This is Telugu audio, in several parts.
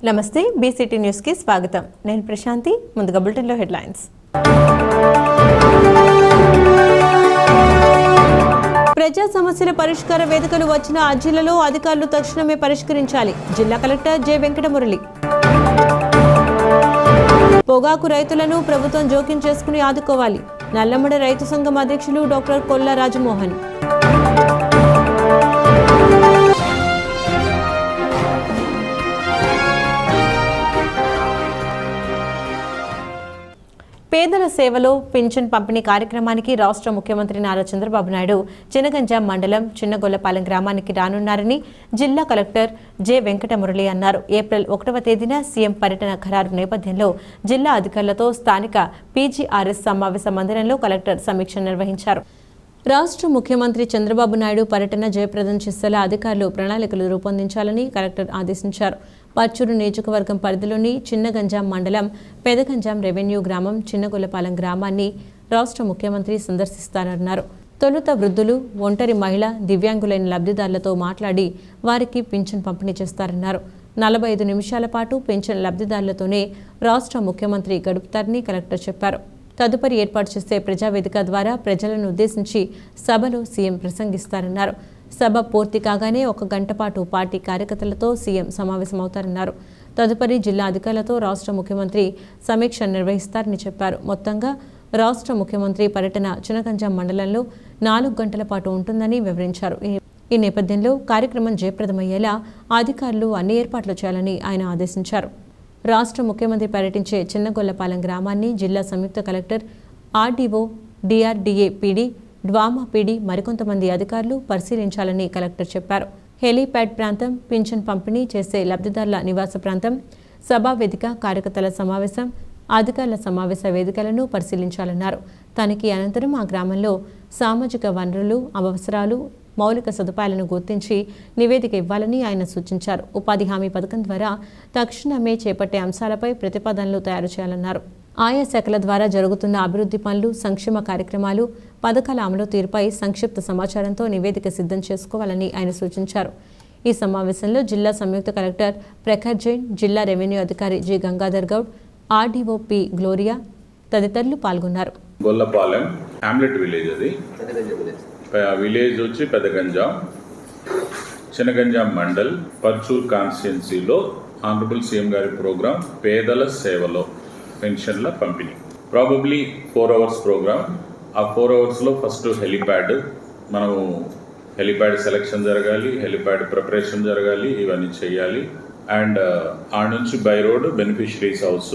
నమస్తే బీసీటీ న్యూస్ కి స్వాగతం. నేను ప్రశాంతి. ముందుగా బులెటిన్ లో హెడ్లైన్స్. ప్రజా సమస్యల పరిష్కార వేదికలు వచ్చిన జిల్లాలో అధికారులు తక్షణమే పరిష్కరించాలి. జిల్లా కలెక్టర్ జె వెంకటమురళి. పొగాకు రైతులను ప్రభుత్వం జోక్యం చేసుకుని ఆదుకోవాలి. నల్లమడ రైతు సంఘం అధ్యక్షులు డాక్టర్ కొల్లా రాజమోహన్. పేదల సేవలో పింఛన్ పంపిణీ కార్యక్రమానికి రాష్ట్ర ముఖ్యమంత్రి నారా చంద్రబాబు నాయుడు చినగంజాం మండలం చిన్నగొల్లపాలెం గ్రామానికి రానున్నారని జిల్లా కలెక్టర్ జె వెంకటమురళి అన్నారు. ఏప్రిల్ 1వ తేదీన సీఎం పర్యటన ఖరారు నేపథ్యంలో జిల్లా అధికారులతో స్థానిక పీజీఆర్ఎస్ సమావేశ మందిరంలో కలెక్టర్ సమీక్ష నిర్వహించారు. రాష్ట్ర ముఖ్యమంత్రి చంద్రబాబు నాయుడు పర్యటన జయప్రదం చేసేలా అధికారులు ప్రణాళికలు రూపొందించాలని కలెక్టర్ ఆదేశించారు. పచ్చూరు నియోజకవర్గం పరిధిలోని చిన్నగంజాం మండలం పెదగంజాం రెవెన్యూ గ్రామం చిన్నగొల్లపాలెం గ్రామాన్ని రాష్ట్ర ముఖ్యమంత్రి సందర్శిస్తారన్నారు. తొలుత వృద్ధులు, ఒంటరి మహిళ, దివ్యాంగులైన లబ్ధిదారులతో మాట్లాడి వారికి పింఛన్ పంపిణీ చేస్తారన్నారు. 45 నిమిషాల పాటు పింఛన్ లబ్ధిదారులతోనే రాష్ట్ర ముఖ్యమంత్రి గడుపుతారని కలెక్టర్ చెప్పారు. తదుపరి ఏర్పాటు చేసే ప్రజావేదిక ద్వారా ప్రజలను ఉద్దేశించి సభలో సీఎం ప్రసంగిస్తారన్నారు. సభ పూర్తి కాగానే 1 గంట పాటు పార్టీ కార్యకర్తలతో సీఎం సమావేశమవుతారన్నారు. తదుపరి జిల్లా అధికారులతో రాష్ట్ర ముఖ్యమంత్రి సమీక్ష నిర్వహిస్తారని చెప్పారు. మొత్తంగా రాష్ట్ర ముఖ్యమంత్రి పర్యటన చినగంజాం మండలంలో 4 గంటల పాటు ఉంటుందని వివరించారు. ఈ నేపథ్యంలో కార్యక్రమం జయప్రదమయ్యేలా అధికారులు అన్ని ఏర్పాట్లు చేయాలని ఆయన ఆదేశించారు. రాష్ట్ర ముఖ్యమంత్రి పర్యటించే చిన్నగొల్లపాలెం గ్రామాన్ని జిల్లా సంయుక్త collector, RDO, DRDA PD, DWMA PD మరికొంతమంది అధికారులు పరిశీలించాలని కలెక్టర్ చెప్పారు. హెలీప్యాడ్ ప్రాంతం, పింఛన్ పంపిణీ చేసే లబ్ధిదారుల నివాస ప్రాంతం, సభా వేదిక, కార్యకర్తల సమావేశం, అధికారుల సమావేశ వేదికలను పరిశీలించాలన్నారు. తనిఖీ అనంతరం ఆ గ్రామంలో సామాజిక వనరులు, అవసరాలు, మౌలిక సదుపాయాలను గుర్తించి నివేదిక ఇవ్వాలని ఆయన సూచించారు. ఉపాధి హామీ పథకం ద్వారా తక్షణమే చేపట్టే అంశాలపై ప్రతిపాదనలు తయారు చేయాలన్నారు. ఆయా శాఖల ద్వారా జరుగుతున్న అభివృద్ధి పనులు, సంక్షేమ కార్యక్రమాలు, పథకాల అమలు తీరుపై సంక్షిప్త సమాచారంతో నివేదిక సిద్ధం చేసుకోవాలని ఆయన సూచించారు. ఈ సమావేశంలో జిల్లా సంయుక్త కలెక్టర్ ప్రఖర్ జైన్, జిల్లా రెవెన్యూ అధికారి G Gangadhar Goud, RDO P Gloria తదితరులు పాల్గొన్నారు. గొల్లపాలెం హ్యామ్లెట్ విలేజ్, అది విలేజ్ వచ్చి పెదగంజాం, చినగంజాం మండల్, పర్చూర్ కాన్స్టిట్యున్సీలో ఆనరబుల్ సీఎం గారి ప్రోగ్రాం పేదల సేవలో పెన్షన్ల పంపిణీ. Probably 4 hours program. ఆ 4 hours ఫస్ట్ హెలిప్యాడ్, మనము హెలిప్యాడ్ సెలెక్షన్ జరగాలి, హెలిప్యాడ్ ప్రిపరేషన్ జరగాలి, ఇవన్నీ చేయాలి. అండ్ ఆ నుంచి బై రోడ్ బెనిఫిషరీస్ హౌస్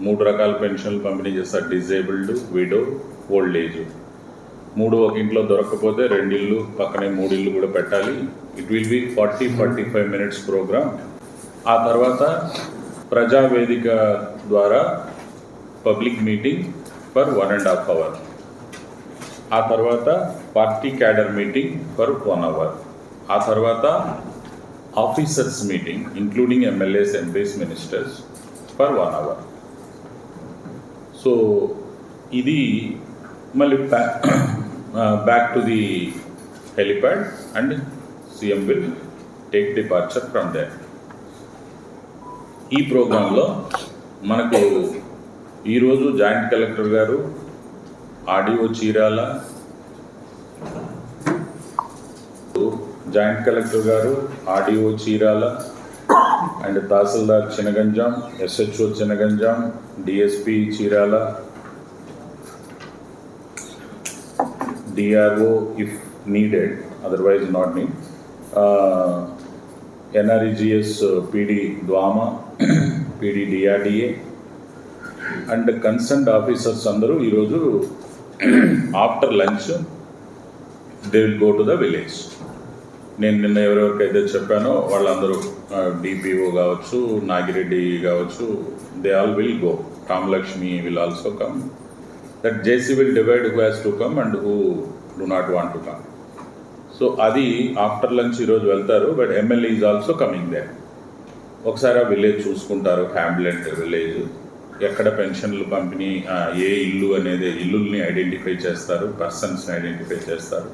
3 రకాల పెన్షన్లు పంపిణీ చేస్తారు. Disabled, widow, old age. 3 ఒక ఇంట్లో దొరకకపోతే 2 ఇళ్ళు, పక్కనే 3 ఇళ్ళు కూడా పెట్టాలి. It will be 40-45 minutes program. ఆ తర్వాత ప్రజావేదిక ద్వారా పబ్లిక్ మీటింగ్ ఫర్ 1.5 hour. ఆ తర్వాత party cadre meeting for 1 hour. ఆ తర్వాత officers meeting including MLAs, MPs, ministers for 1 hour. So ఇది మళ్ళీ back to the helipad and CM will take departure from there. ఈ ప్రోగ్రాంలో మనకు ఈరోజు జాయింట్ కలెక్టర్ గారు, ఆర్డీఓ చీరాల, జాయింట్ కలెక్టర్ గారు, RDO Chirala and tahsildar Chinaganjam, SHO Chinaganjam, DSP Chirala, DRO if needed, otherwise not need, NREGS PD Dwama, PD DRDA and concerned officers అందరూ ఈరోజు after lunch they will go to the village. నేను నిన్న ఎవరెవరికైతే చెప్పానో వాళ్ళందరూ డిపిఓ కావచ్చు, నాగిరెడ్డి కావచ్చు, they all will go. Ramalakshmi will also come. That JC will divide who has to come and who do not want to come. So అది ఆఫ్టర్ లంచ్ ఈరోజు వెళ్తారు. But MLA is also coming there. ఒకసారి ఆ విలేజ్ చూసుకుంటారు. హ్యామ్లెట్ విలేజ్, ఎక్కడ పెన్షన్లు పంపిణీ, ఏ ఇల్లు అనేది ఇల్లుల్ని ఐడెంటిఫై చేస్తారు, పర్సన్స్ని ఐడెంటిఫై చేస్తారు.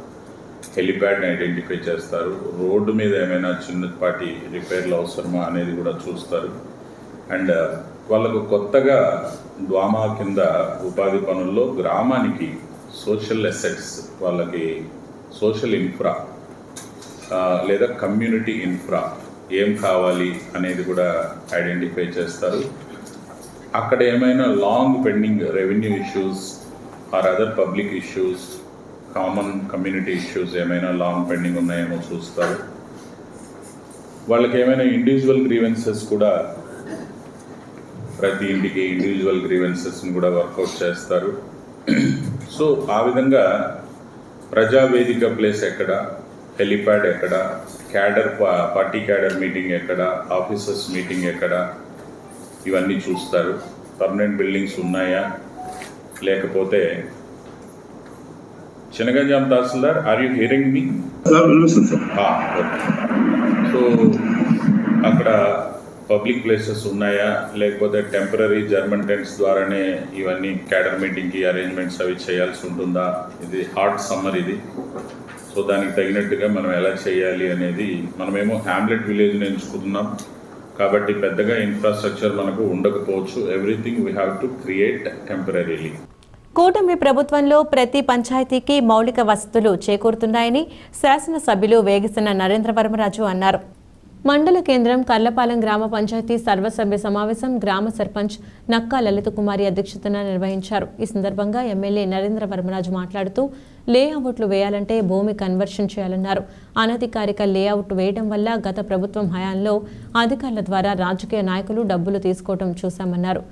హెలిప్యాడ్ని ఐడెంటిఫై చేస్తారు, రోడ్డు మీద ఏమైనా చిన్నపాటి రిపేర్లు అవసరమా అనేది కూడా చూస్తారు. అండ్ వాళ్ళకు కొత్తగా డ్వామా కింద ఉపాధి పనుల్లో గ్రామానికి సోషల్ అసెట్స్, వాళ్ళకి సోషల్ ఇన్ఫ్రా లేదా కమ్యూనిటీ ఇన్ఫ్రా ఏం కావాలి అనేది కూడా ఐడెంటిఫై చేస్తారు. అక్కడ ఏమైనా long pending revenue issues or other public issues, common community issues ఏమైనా లాంగ్ పెండింగ్ ఉన్నాయేమో చూస్తారు. వాళ్ళకి ఏమైనా ఇండివిజువల్ గ్రీవెన్సెస్ కూడా, ప్రతి ఇంటికి ఇండివిజువల్ గ్రీవెన్సెస్ని కూడా వర్కౌట్ చేస్తారు. సో ఆ విధంగా ప్రజావేదిక ప్లేస్ ఎక్కడ, హెలిప్యాడ్ ఎక్కడ, క్యాడర్ పార్టీ క్యాడర్ మీటింగ్ ఎక్కడ, ఆఫీసర్స్ మీటింగ్ ఎక్కడ, ఇవన్నీ చూస్తారు. పర్మనెంట్ బిల్డింగ్స్ ఉన్నాయా లేకపోతే. Chinaganjam tahsildar, are you hearing me? So అక్కడ పబ్లిక్ ప్లేసెస్ ఉన్నాయా లేకపోతే టెంపరీ జర్మన్ టెంట్స్ ద్వారానే ఇవన్నీ క్యాడర్ మీటింగ్కి అరేంజ్మెంట్స్ అవి చేయాల్సి ఉంటుందా? ఇది హాట్ సమ్మర్ ఇది. సో దానికి తగినట్టుగా మనం ఎలా చేయాలి అనేది, మనమేమో హ్యామ్లెట్ విలేజ్ని ఎంచుకుంటున్నాం కాబట్టి పెద్దగా ఇన్ఫ్రాస్ట్రక్చర్ మనకు ఉండకపోవచ్చు. Everything we have to create temporarily. కూటమి ప్రభుత్వంలో ప్రతి పంచాయతీకి మౌలిక వసతులు చేకూరుతున్నాయని శాసనసభ్యులు వేగిసిన నరేంద్రవర్మరాజు అన్నారు. మండల కేంద్రం కర్లపాలెం గ్రామ పంచాయతీ సర్వసభ్య సమావేశం గ్రామ సర్పంచ్ నక్కా లలిత కుమారి అధ్యక్షతన నిర్వహించారు. ఈ సందర్భంగా ఎమ్మెల్యే నరేంద్రవర్మరాజు మాట్లాడుతూ లేఅవుట్లు వేయాలంటే భూమి కన్వర్షన్ చేయాలన్నారు. అనధికారిక లేఅవుట్ వేయడం వల్ల గత ప్రభుత్వం హయాంలో అధికారుల ద్వారా రాజకీయ నాయకులు డబ్బులు తీసుకోవడం చూశామన్నారు.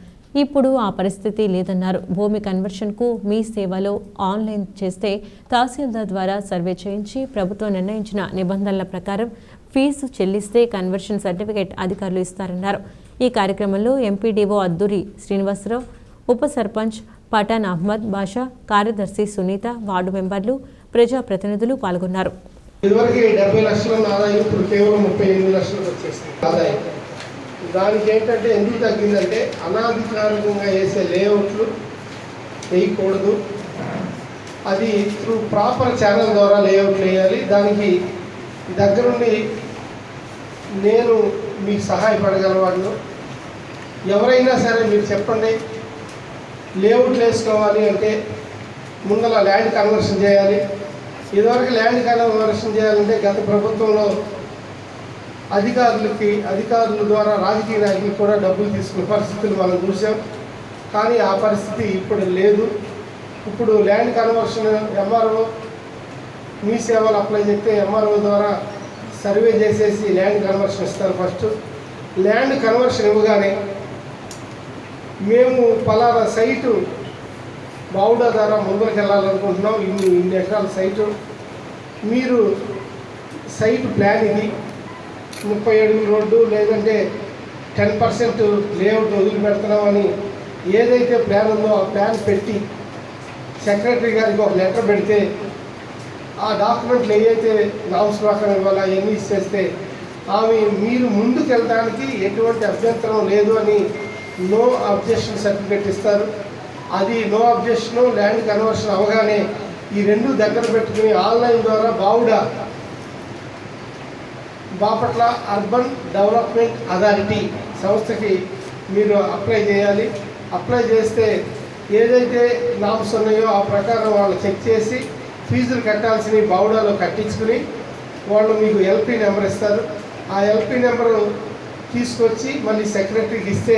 ఇప్పుడు ఆ పరిస్థితి లేదన్నారు. భూమి కన్వర్షన్కు మీ సేవలో ఆన్లైన్ చేస్తే తహసీల్దార్ ద్వారా సర్వే చేయించి ప్రభుత్వం నిర్ణయించిన నిబంధనల ప్రకారం ఫీజు చెల్లిస్తే కన్వర్షన్ సర్టిఫికేట్ అధికారులు ఇస్తారన్నారు. ఈ కార్యక్రమంలో ఎంపీడీఓ అద్దూరి శ్రీనివాసరావు, ఉప సర్పంచ్ పఠాన్ అహ్మద్ బాషా, కార్యదర్శి సునీత, వార్డు మెంబర్లు, ప్రజాప్రతినిధులు పాల్గొన్నారు. ఇదివరకు 70 లక్షల ఆదాయం ఇప్పుడు కేవలం 38 లక్షలకు వచ్చేసింది ఆదాయం. దానికి ఏంటంటే ఎందుకు తగ్గిందంటే అనాధికారికంగా వేసే లేఅవుట్లు వేయకూడదు. అది త్రూ ప్రాపర్ ఛానల్ ద్వారా లేఅవుట్లు వేయాలి. దానికి దగ్గరుండి నేను మీకు సహాయపడగలవాడు. ఎవరైనా సరే మీరు చెప్పండి, లేఅవుట్లు వేసుకోవాలి అంటే ముందర ల్యాండ్ కన్వర్షన్ చేయాలి. ఇదివరకు ల్యాండ్ కన్వర్షన్ చేయాలంటే గత ప్రభుత్వంలో అధికారుల ద్వారా రాజకీయ నాయకులు కూడా డబ్బులు తీసుకునే పరిస్థితులు మనం చూసాం. కానీ ఆ పరిస్థితి ఇప్పుడు లేదు. ఇప్పుడు ల్యాండ్ కన్వర్షన్ ఎంఆర్ఓ మీ సేవలు అప్లై చేస్తే ఎంఆర్ఓ ద్వారా సర్వే చేసేసి ల్యాండ్ కన్వర్షన్ ఇస్తారు. ఫస్ట్ ల్యాండ్ కన్వర్షన్ ఇవ్వగానే మేము పలానా సైటు బావుడా ద్వారా ముందరికి వెళ్ళాలనుకుంటున్నాం, ఇన్ని ఎకరాల సైటు, మీరు సైట్ ప్లాన్ ఇది 30 అడుగుల రోడ్డు లేదంటే 10% లేఅవుట్ వదిలిపెడుతున్నామని ఏదైతే ప్లాన్ ఉందో ఆ ప్లాన్ పెట్టి సెక్రటరీ గారికి ఒక లెటర్ పెడితే ఆ డాక్యుమెంట్లు ఏవైతే నామ్స్ ప్రకారం ఇవ్వాలో అవన్నీ ఇచ్చేస్తే ఆమె మీరు ముందుకు వెళ్ళడానికి ఎటువంటి అభ్యంతరం లేదు అని నో అబ్జెక్షన్ సర్టిఫికేట్ ఇస్తారు. అది నో అబ్జెక్షన్ ల్యాండ్ కన్వర్షన్ అవగానే ఈ రెండు దగ్గర పెట్టుకుని ఆన్లైన్ ద్వారా బాపట్ల అర్బన్ డెవలప్మెంట్ అథారిటీ సంస్థకి మీరు అప్లై చేయాలి. అప్లై చేస్తే ఏదైతే నామ్స్ ఉన్నాయో ఆ ప్రకారం వాళ్ళు చెక్ చేసి ఫీజులు కట్టాల్సినవి బావుడాలో కట్టించుకుని వాళ్ళు మీకు ఎల్పీ నెంబర్ ఇస్తారు. ఆ ఎల్పీ నెంబరు తీసుకొచ్చి మళ్ళీ సెక్రటరీకి ఇస్తే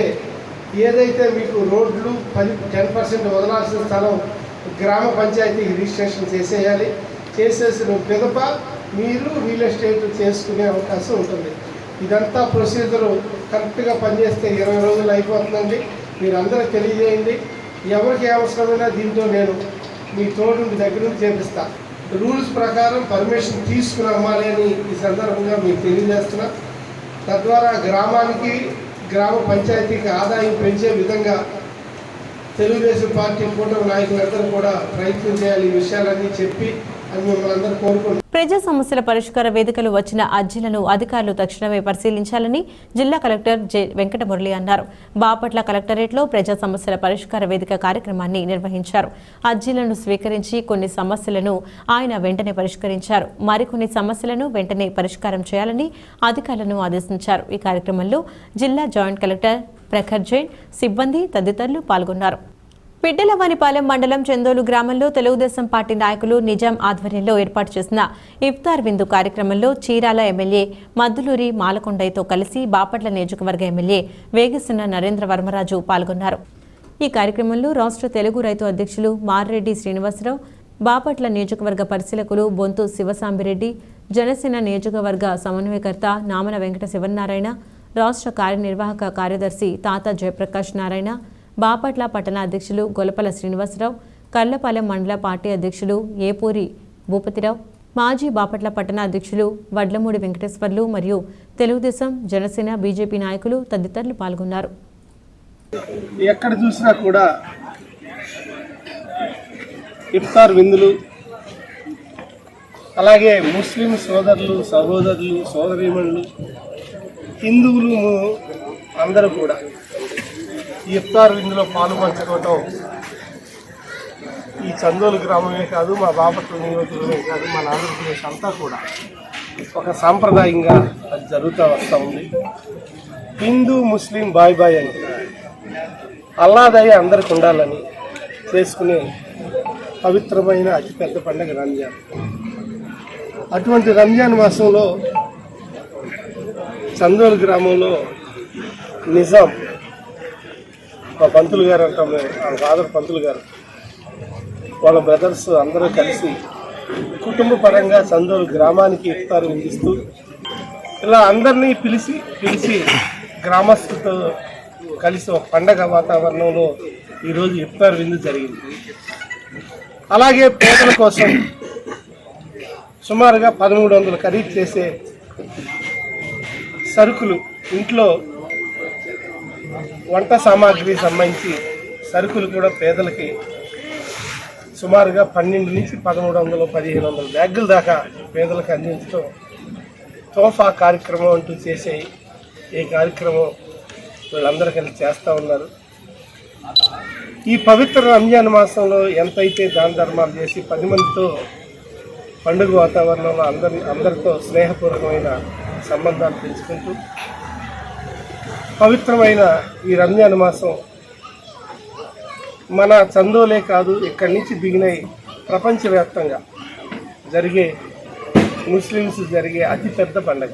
ఏదైతే మీకు రోడ్లు 10% వదలాల్సిన స్థలం గ్రామ పంచాయతీకి రిజిస్ట్రేషన్ చేసేయాలి. చేసేసిన పిదప మీరు రియల్ ఎస్టేట్ చేసుకునే అవకాశం ఉంటుంది. ఇదంతా ప్రొసీజరు కరెక్ట్గా పనిచేస్తే 20 రోజులు అయిపోతుందండి. మీరు అందరూ తెలియజేయండి. ఎవరికి అవసరమైనా దీంతో నేను మీ తోడు దగ్గర నుంచి చేపిస్తా. రూల్స్ ప్రకారం పర్మిషన్ తీసుకుని అమ్మాలి అని ఈ సందర్భంగా మీకు తెలియజేస్తున్నా. తద్వారా గ్రామానికి గ్రామ పంచాయతీకి ఆదాయం పెంచే విధంగా తెలుగుదేశం పార్టీ కూటమి నాయకులందరూ కూడా ప్రయత్నం చేయాలి. ఈ విషయాలన్నీ చెప్పి అని మిమ్మల్ని అందరూ కోరుకుంటున్నాను. ప్రజా సమస్యల పరిష్కార వేదికలు వచ్చిన అర్జీలను అధికారులు తక్షణమే పరిశీలించాలని జిల్లా కలెక్టర్ జె వెంకటమురళి అన్నారు. బాపట్ల కలెక్టరేట్లో ప్రజా సమస్యల పరిష్కార వేదిక కార్యక్రమాన్ని నిర్వహించారు. అర్జీలను స్వీకరించి కొన్ని సమస్యలను ఆయన వెంటనే పరిష్కరించారు. మరికొన్ని సమస్యలను వెంటనే పరిష్కారం చేయాలని అధికారులను ఆదేశించారు. ఈ కార్యక్రమంలో జిల్లా జాయింట్ కలెక్టర్ ప్రఖర్ జైన్, సిబ్బంది తదితరులు పాల్గొన్నారు. పిట్టలవానిపాలెం మండలం చందోలు గ్రామంలో తెలుగుదేశం పార్టీ నాయకులు నిజాం ఆధ్వర్యంలో ఏర్పాటు చేసిన ఇఫ్తార్ విందు కార్యక్రమంలో చీరాల ఎమ్మెల్యే మద్దులూరి మాలకొండయ్యతో కలిసి బాపట్ల నియోజకవర్గ ఎమ్మెల్యే వేగిస్తున్న నరేంద్ర వర్మరాజు పాల్గొన్నారు. ఈ కార్యక్రమంలో రాష్ట్ర తెలుగు రైతు అధ్యక్షులు మార్రెడ్డి శ్రీనివాసరావు, బాపట్ల నియోజకవర్గ పరిశీలకులు బొంతు శివసాంబిరెడ్డి, జనసేన నియోజకవర్గ సమన్వయకర్త నామన వెంకట శివనారాయణ, రాష్ట్ర కార్యనిర్వాహక కార్యదర్శి తాత జయప్రకాష్ నారాయణ, బాపట్ల పట్టణ అధ్యక్షులు గొలపల శ్రీనివాసరావు, కర్లపాలెం మండల పార్టీ అధ్యక్షులు ఏపూరి భూపతిరావు, మాజీ బాపట్ల పట్టణ అధ్యక్షులు వడ్లమూడి వెంకటేశ్వర్లు మరియు తెలుగుదేశం, జనసేన, బీజేపీ నాయకులు తదితరులు పాల్గొన్నారు. ఎక్కడ చూసినా కూడా ఇఫ్తార్ విందులు, అలాగే ముస్లిం సోదరులు, సహోదరులు, సోదరీమణులు, హిందువులు అందరూ కూడా ఈ ఇఫ్తార్ విందులో పాల్పంచుకోవటం ఈ చందోలు గ్రామమే కాదు, మా బాపట్ల నియోజకవర్గమే కాదు, మన ఆంధ్రప్రదేశ్ అంతా కూడా ఒక సాంప్రదాయంగా అది జరుగుతూ వస్తూ ఉంది. హిందూ ముస్లిం బాయ్ బాయ్ అని అల్లాదయ్య అందరికి ఉండాలని చేసుకునే పవిత్రమైన అతిపెద్ద పండుగ రంజాన్. అటువంటి రంజాన్ మాసంలో చందోలు గ్రామంలో నిజాం, మా పంతులు గారు అంటాం, వాళ్ళ ఫాదర్ పంతులు గారు, వాళ్ళ బ్రదర్స్ అందరూ కలిసి కుటుంబ పరంగా చందోలు గ్రామానికి ఇఫ్తార్ విందిస్తూ ఇలా అందరినీ పిలిచి గ్రామస్తులతో కలిసి ఒక పండగ వాతావరణంలో ఈరోజు ఇఫ్తార్ విందు జరిగింది. అలాగే పేదల కోసం సుమారుగా 1300 ఖరీదు చేసే సరుకులు, ఇంట్లో వంట సామాగ్రి సంబంధించి సరుకులు కూడా పేదలకి సుమారుగా 12 నుంచి 1300, 1500 బ్యాగుల దాకా పేదలకు అందించడం తోఫా కార్యక్రమం అంటూ చేసే ఈ కార్యక్రమం వీళ్ళందరూ కలిసి చేస్తూ ఉన్నారు. ఈ పవిత్ర రంజాన్ మాసంలో ఎంతైతే దాన ధర్మాలు చేసి 10 మందితో పండుగ వాతావరణంలో అందరితో స్నేహపూర్వకమైన సంబంధాలు పెంచుకుంటూ పవిత్రమైన ఈ రంజాన్ మాసం మన చందోలే కాదు, ఇక్కడి నుంచి దిగినాయి ప్రపంచవ్యాప్తంగా జరిగే ముస్లిమ్స్ జరిగే అతిపెద్ద పండగ.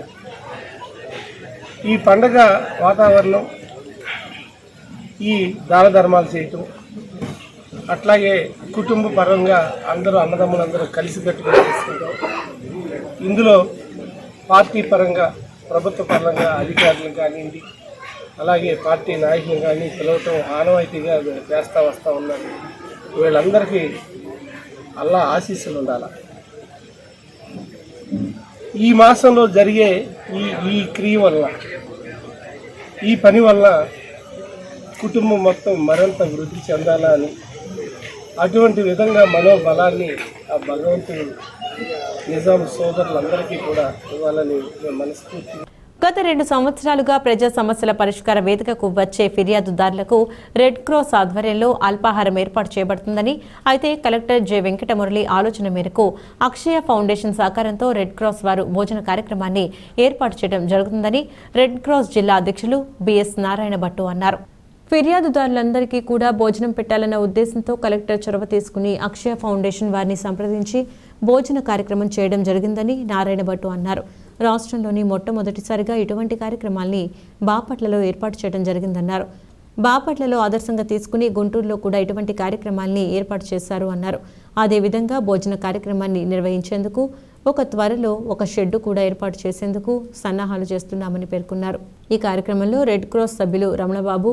ఈ పండగ వాతావరణం, ఈ దాన ధర్మాలు చేయటం, అట్లాగే కుటుంబ పరంగా అందరూ అన్నదమ్ములందరూ కలిసికట్టుగా చేసుకుంటాం. ఇందులో పార్టీ పరంగా, ప్రభుత్వ పరంగా అధికారులు కానివ్వండి, అలాగే పార్టీ నాయకులు కానీ పిలవటం ఆనవాయితీగా చేస్తూ వస్తూ ఉన్నారు. వీళ్ళందరికీ అల్లా ఆశీస్సులు ఉండాలి. ఈ మాసంలో జరిగే ఈ క్రియ వల్ల, ఈ పని వల్ల కుటుంబం మొత్తం మరింత వృద్ధి చెందాలా అని, అటువంటి విధంగా మనోబలాన్ని ఆ భగవంతుడు నిజాం సోదరులందరికీ కూడా ఇవ్వాలని మేము మనస్ఫూర్తి. గత 2 సంవత్సరాలుగా ప్రజా సమస్యల పరిష్కార వేదికకు వచ్చే ఫిర్యాదుదారులకు రెడ్ క్రాస్ ఆధ్వర్యంలో అల్పాహారం ఏర్పాటు చేయబడుతుందని, అయితే కలెక్టర్ జె వెంకటమురళి ఆలోచన మేరకు అక్షయ ఫౌండేషన్ సహకారంతో రెడ్ క్రాస్ వారు భోజన కార్యక్రమాన్ని ఏర్పాటు చేయడం జరుగుతుందని రెడ్ క్రాస్ జిల్లా అధ్యక్షులు బిఎస్ నారాయణ భట్టు అన్నారు. ఫిర్యాదుదారులందరికీ కూడా భోజనం పెట్టాలన్న ఉద్దేశంతో కలెక్టర్ చొరవ తీసుకుని అక్షయ ఫౌండేషన్ వారిని సంప్రదించి భోజన కార్యక్రమం చేయడం జరిగిందని నారాయణ భట్టు అన్నారు. రాష్ట్రంలోని మొట్టమొదటిసారిగా ఇటువంటి కార్యక్రమాల్ని బాపట్లలో ఏర్పాటు చేయడం జరిగిందన్నారు. బాపట్లలో ఆదర్శంగా తీసుకుని గుంటూరులో కూడా ఇటువంటి కార్యక్రమాల్ని ఏర్పాటు చేశారు అన్నారు. అదేవిధంగా భోజన కార్యక్రమాన్ని నిర్వహించేందుకు త్వరలో ఒక షెడ్డు కూడా ఏర్పాటు చేసేందుకు సన్నాహాలు చేస్తున్నామని పేర్కొన్నారు. ఈ కార్యక్రమంలో రెడ్ క్రాస్ సభ్యులు రమణబాబు,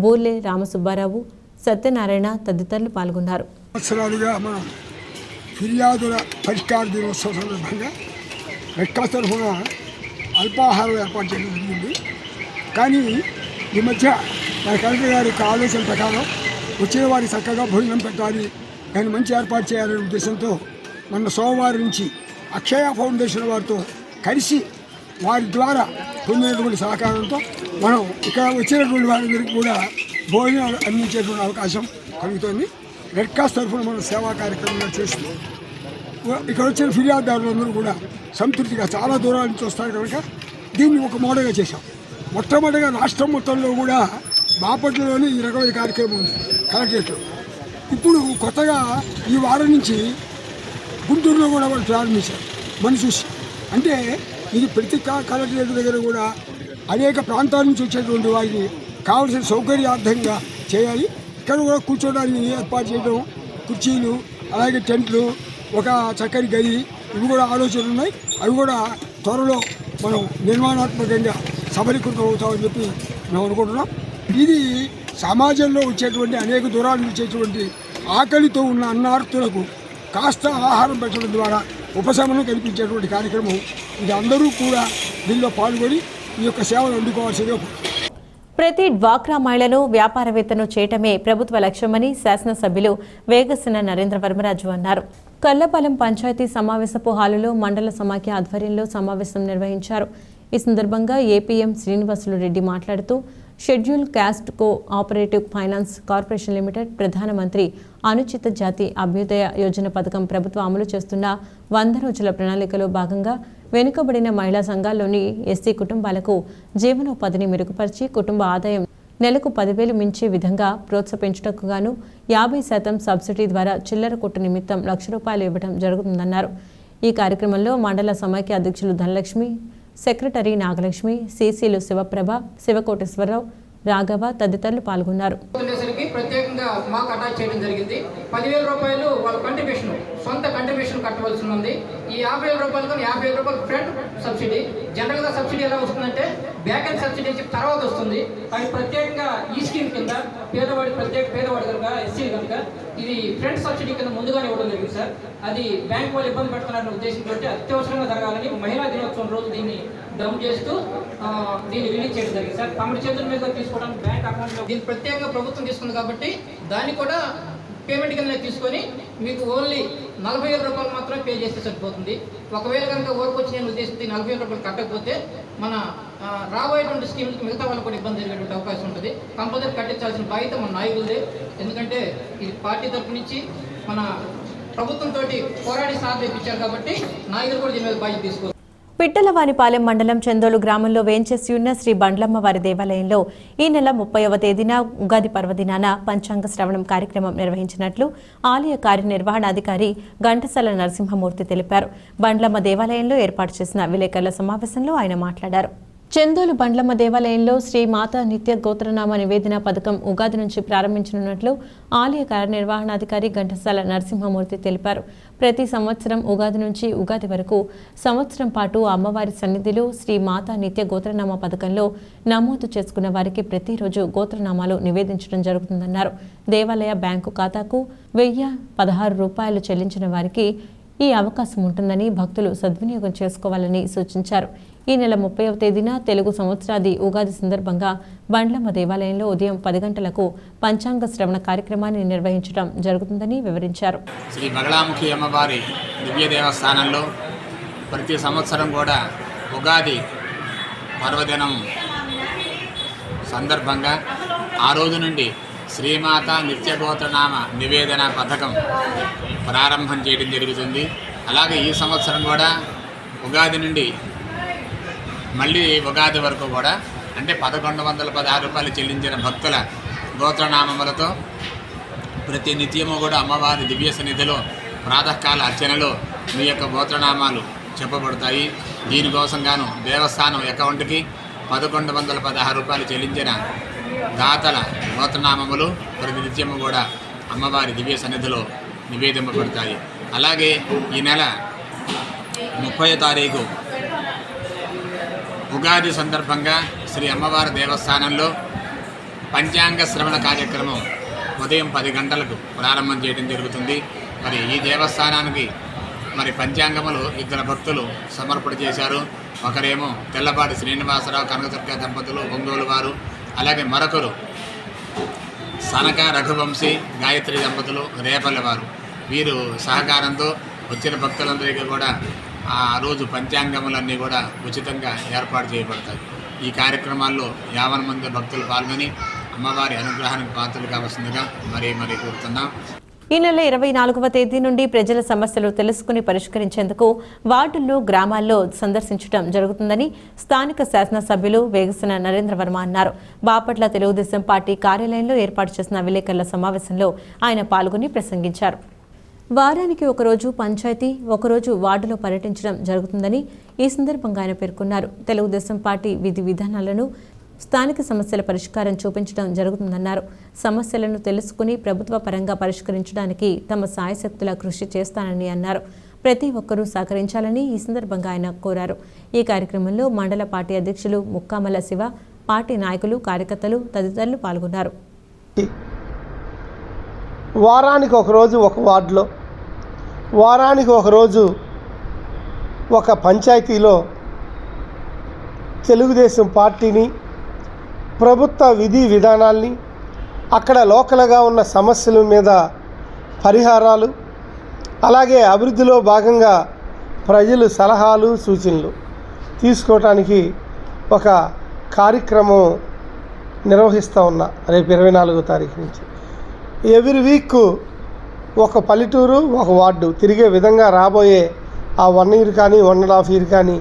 బూర్లే రామసుబ్బారావు, సత్యనారాయణ తదితరులు పాల్గొన్నారు. ఫిర్యాదుల పరిష్కార దినోత్సవం సందర్భంగా రెడ్ క్రాస్ తరఫున అల్పాహారం ఏర్పాటు చేయడం జరిగింది. కానీ ఈ మధ్య మన కలెక్టర్ గారి ఆలోచన ప్రకారం వచ్చిన వారికి చక్కగా భోజనం పెట్టాలి, దాన్ని మంచి ఏర్పాటు చేయాలనే ఉద్దేశంతో మొన్న సోమవారం నుంచి అక్షయ ఫౌండేషన్ వారితో కలిసి వారి ద్వారా పొందినటువంటి సహకారంతో మనం ఇక్కడ వచ్చినటువంటి వారందరికీ కూడా భోజనాలు అందించేటువంటి అవకాశం కలుగుతుంది. రెడ్ క్రాస్ తరఫున మనం సేవా కార్యక్రమాలు చేస్తూ ఇక్కడ వచ్చిన ఫిర్యాదుదారులందరూ కూడా సంతృప్తిగా చాలా దూరాల నుంచి వస్తారు కనుక దీన్ని ఒక మోడల్గా చేశాం. మొట్టమొదటిగా రాష్ట్రం మొత్తంలో కూడా బాపట్లలోనే ఈ రకమైన కార్యక్రమం ఉంది కలెక్టరేట్లో. ఇప్పుడు కొత్తగా ఈ వారం నుంచి గుంటూరులో కూడా వాళ్ళు ప్రారంభించారు. మన చూసి అంటే ఇది ప్రతి కలెక్టరేట్ దగ్గర కూడా అనేక ప్రాంతాల నుంచి వచ్చేటువంటి వారికి కావలసిన సౌకర్యార్థంగా చేయాలి. ఇక్కడ కూడా కూర్చోడానికి ఏర్పాటు చేయడం, కుర్చీలు, అలాగే టెంట్లు, ఒక చక్కని గది, ఇవి కూడా ఆలోచనలు ఉన్నాయి. అవి కూడా త్వరలో మనం నిర్మాణాత్మకంగా సబలీకృతం అవుతామని చెప్పి మేము అనుకుంటున్నాం. ఇది సమాజంలో వచ్చేటువంటి అనేక దూరాలు వచ్చేటువంటి ఆకలితో ఉన్న అన్నార్తులకు కాస్త ఆహారం పెట్టడం ద్వారా ఉపశమనం కల్పించేటువంటి కార్యక్రమం. ఇది అందరూ కూడా దీనిలో పాల్గొని ఈ యొక్క సేవలు అందుకోవాల్సిందిగా. ప్రతి డ్వాక్రా మహిళను వ్యాపారవేత్తను చేయటమే ప్రభుత్వ లక్ష్యమని శాసనసభ్యులు వేగసిన నరేంద్ర వర్మరాజు అన్నారు. కల్లపాలెం పంచాయతీ సమావేశపు హాలులో మండల సమాఖ్య ఆధ్వర్యంలో సమావేశం నిర్వహించారు. ఈ సందర్భంగా ఏపీఎం శ్రీనివాసులు రెడ్డి మాట్లాడుతూ schedule caste co operative finance corporation limited ప్రధానమంత్రి అనుచిత జాతి అభ్యుదయ యోజన పథకం ప్రభుత్వం అమలు చేస్తున్న 100 రోజుల ప్రణాళికలో భాగంగా వెనుకబడిన మహిళా సంఘాల్లోని ఎస్సీ కుటుంబాలకు జీవనోపాధిని మెరుగుపరిచి కుటుంబ ఆదాయం నెలకు 10,000 మించే విధంగా ప్రోత్సహించుటకు గాను 50% సబ్సిడీ ద్వారా చిల్లర కొట్టు నిమిత్తం ₹1,00,000 ఇవ్వడం జరుగుతుందన్నారు. ఈ కార్యక్రమంలో మండల సమాఖ్య అధ్యక్షులు ధనలక్ష్మి, సెక్రటరీ నాగలక్ష్మి, సిసిలు శివప్రభ, శివకోటేశ్వరరావు, రాఘవ తదితరులు పాల్గొన్నారు. ప్రత్యేకంగా మాకు అటాచ్ చేయడం జరిగింది. ₹10,000 వాళ్ళ కంట్రిబ్యూషన్, సొంత కంట్రిబ్యూషన్ కట్టవలసి ఉంది. ఈ ₹50,000 కానీ ₹50,000 ఫ్రంట్ సబ్సిడీ. జనరల్గా సబ్సిడీ ఎలా వస్తుందంటే బ్యాక్ అండ్ సబ్సిడీ తర్వాత వస్తుంది. అది ప్రత్యేకంగా ఈ స్కీమ్ కింద పేదవాడి కనుక ఎస్సీ కనుక ఇది ఫ్రంట్ సబ్సిడీ కింద ముందుగానే ఇవ్వడం జరిగింది సార్. అది బ్యాంక్ వాళ్ళు ఇబ్బంది పెడుతున్నారనే ఉద్దేశంతో అత్యవసరంగా జరగాలని మహిళా దినోత్సవం రోజు దీన్ని డౌన్ చేస్తూ దీన్ని రిలీజ్ చేయడం జరిగింది సార్. తమ చేతుల మీద తీసుకోవడానికి బ్యాంక్ అకౌంట్లో దీన్ని ప్రత్యేకంగా ప్రభుత్వం తీసుకుంది కాబట్టి దాన్ని కూడా పేమెంట్ కింద తీసుకొని మీకు ఓన్లీ ₹40,000 మాత్రమే పే చేస్తే సరిపోతుంది. ఒకవేళ కనుక ఓరకు వచ్చి నేను ఉద్దేశించి ₹40,000 కట్టకపోతే మన రాబోయేటువంటి స్కీమ్కి మిగతా వాళ్ళు కూడా ఇబ్బంది జరిగేటువంటి అవకాశం ఉంటుంది. కంపల్సరీ కట్టించాల్సిన బాధ్యత మన నాయకులదే. ఎందుకంటే ఇది పార్టీ తరఫు నుంచి మన ప్రభుత్వంతో పోరాడి సాధించారు కాబట్టి నాయకులు కూడా దీని మీద బాధ్యత తీసుకోవాలి. పిట్టలవానిపాలెం మండలం చందోలు గ్రామంలో వేంచేసి ఉన్న శ్రీ బండ్లమ్మ వారి దేవాలయంలో ఈ నెల 30వ తేదీన ఉగాది పర్వదినాన పంచాంగ శ్రవణం కార్యక్రమం నిర్వహించినట్లు ఆలయ కార్యనిర్వహణాధికారి ఘంటసాల నరసింహమూర్తి తెలిపారు. బండ్లమ్మ దేవాలయంలో ఏర్పాటు చేసిన విలేకరుల సమావేశంలో ఆయన మాట్లాడారు. చందోలు బండ్లమ్మ దేవాలయంలో శ్రీ మాతా నిత్య గోత్రనామ నివేదన పథకం ఉగాది నుంచి ప్రారంభించనున్నట్లు ఆలయ కార్యనిర్వహణాధికారి ఘంటసాల నరసింహమూర్తి తెలిపారు. ప్రతి సంవత్సరం ఉగాది నుంచి ఉగాది వరకు సంవత్సరం పాటు అమ్మవారి సన్నిధిలో శ్రీ మాతా నిత్య గోత్రనామ పథకంలో నమోదు చేసుకున్న వారికి ప్రతిరోజు గోత్రనామాలు నివేదించడం జరుగుతుందన్నారు. దేవాలయ బ్యాంకు ఖాతాకు ₹1,016 చెల్లించిన వారికి ఈ అవకాశం ఉంటుందని భక్తులు సద్వినియోగం చేసుకోవాలని సూచించారు. ఈ నెల 30వ తేదీన తెలుగు సంవత్సరాది ఉగాది సందర్భంగా బండ్లమ్మ దేవాలయంలో ఉదయం 10 గంటలకు పంచాంగ శ్రవణ కార్యక్రమాన్ని నిర్వహించడం జరుగుతుందని వివరించారు. శ్రీ బగళాముఖి అమ్మవారి దివ్య దేవస్థానంలో ప్రతి సంవత్సరం కూడా ఉగాది పర్వదినం సందర్భంగా ఆ రోజు నుండి శ్రీమాత నిత్యగోత్రనామ నివేదన పథకం ప్రారంభం చేయడం జరుగుతుంది. అలాగే ఈ సంవత్సరం కూడా ఉగాది నుండి మళ్ళీ ఉగాది వరకు కూడా అంటే ₹1,116 చెల్లించిన భక్తుల గోత్రనామములతో ప్రతి నిత్యము కూడా అమ్మవారి దివ్య సన్నిధిలో ప్రాతకాల అర్చనలో మీ యొక్క గోత్రనామాలు చెప్పబడతాయి. దీనికోసం గాను దేవస్థానం అకౌంట్కి ₹1,116 చెల్లించిన దాతల గోత్రనామములు ప్రతి నిత్యము కూడా అమ్మవారి దివ్య సన్నిధిలో నివేదింపబడతాయి. అలాగే ఈ నెల 30వ తారీఖు ఉగాది సందర్భంగా శ్రీ అమ్మవారి దేవస్థానంలో పంచాంగ శ్రవణ కార్యక్రమం ఉదయం 10 గంటలకు ప్రారంభం చేయడం జరుగుతుంది. మరి ఈ దేవస్థానానికి మరి పంచాంగములు 2 భక్తులు సమర్పణ చేశారు. ఒకరేమో తెల్లపాటి శ్రీనివాసరావు కనకదుర్గ దంపతులు ఒంగోలు వారు, అలాగే మరొకరు సనక రఘువంశీ గాయత్రి దంపతులు రేపల్లె వారు. వీరు సహకారంతో వచ్చిన భక్తులందరికీ కూడా ఆ రోజు పంచాంగములన్నీ కూడా ఉచితంగా ఏర్పాటు చేయబడతాయి. ఈ కార్యక్రమాల్లో 50 మంది భక్తులు పాల్గొని అమ్మవారి అనుగ్రహానికి పాత్రలు కావాల్సిందిగా మరీ కోరుతున్నాం. ఈ నెల 24వ తేదీ నుండి ప్రజల సమస్యలు తెలుసుకుని పరిష్కరించేందుకు వార్డుల్లో, గ్రామాల్లో సందర్శించడం జరుగుతుందని స్థానిక శాసనసభ్యులు వేగసన నరేంద్ర వర్మ అన్నారు. బాపట్ల తెలుగుదేశం పార్టీ కార్యాలయంలో ఏర్పాటు చేసిన విలేకరుల సమావేశంలో ఆయన పాల్గొని ప్రసంగించారు. వారానికి ఒకరోజు పంచాయతీ, ఒకరోజు వార్డులో పర్యటించడం జరుగుతుందని ఈ సందర్భంగా ఆయన పేర్కొన్నారు. తెలుగుదేశం పార్టీ విధి విధానాలను, స్థానిక సమస్యల పరిష్కారం చూపించడం జరుగుతుందన్నారు. సమస్యలను తెలుసుకుని ప్రభుత్వ పరంగా పరిష్కరించడానికి తమ సాయశక్తులా కృషి చేస్తానని అన్నారు. ప్రతి ఒక్కరూ సహకరించాలని ఈ సందర్భంగా ఆయన కోరారు. ఈ కార్యక్రమంలో మండల పార్టీ అధ్యక్షులు ముక్కామల శివ, పార్టీ నాయకులు, కార్యకర్తలు తదితరులు పాల్గొన్నారు. వారానికి ఒకరోజు ఒక వార్డులో, వారానికి ఒకరోజు ఒక పంచాయతీలో తెలుగుదేశం పార్టీని, ప్రభుత్వ విధి విధానాల్ని, అక్కడ లోకల్గా ఉన్న సమస్యల మీద పరిహారాలు, అలాగే అభివృద్ధిలో భాగంగా ప్రజలు సలహాలు, సూచనలు తీసుకోవటానికి ఒక కార్యక్రమం నిర్వహిస్తూ ఉన్నా. రేపు 24వ తారీఖు నుంచి ఎవ్రీ వీక్ ఒక పల్లెటూరు, ఒక వార్డు తిరిగే విధంగా రాబోయే ఆ 1 year కానీ 1.5 year కానీ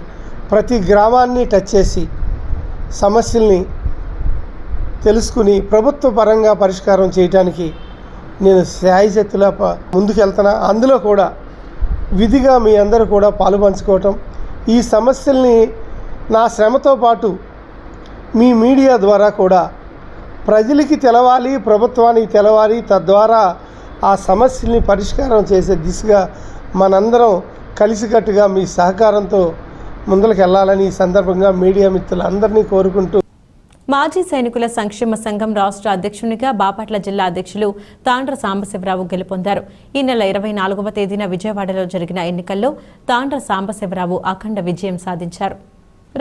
ప్రతి గ్రామాన్ని టచ్ చేసి సమస్యల్ని తెలుసుకుని ప్రభుత్వ పరంగా పరిష్కారం చేయడానికి నేను శాయశక్తులా ముందుకెళ్తున్నా. అందులో కూడా విధిగా మీ అందరూ కూడా పాలుపంచుకోవటం, ఈ సమస్యల్ని నా శ్రమతో పాటు మీ మీడియా ద్వారా కూడా ప్రజలకి తెలవాలి, ప్రభుత్వానికి తెలవాలి. తద్వారా ఆ సమస్యల్ని పరిష్కారం చేసే దిశగా మనందరం కలిసికట్టుగా మీ సహకారంతో ముందుకు వెళ్ళాలని ఈ సందర్భంగా మీడియా మిత్రులందరినీ కోరుకుంటూ, మాజీ సైనికుల సంక్షేమ సంఘం రాష్ట్ర అధ్యక్షునిగా బాపట్ల జిల్లా అధ్యక్షులు తాండ్ర సాంబశివరావు గెలుపొందారు. ఈ నెల 24వ తేదీన విజయవాడలో జరిగిన ఎన్నికల్లో తాండ్ర సాంబశివరావు అఖండ విజయం సాధించారు.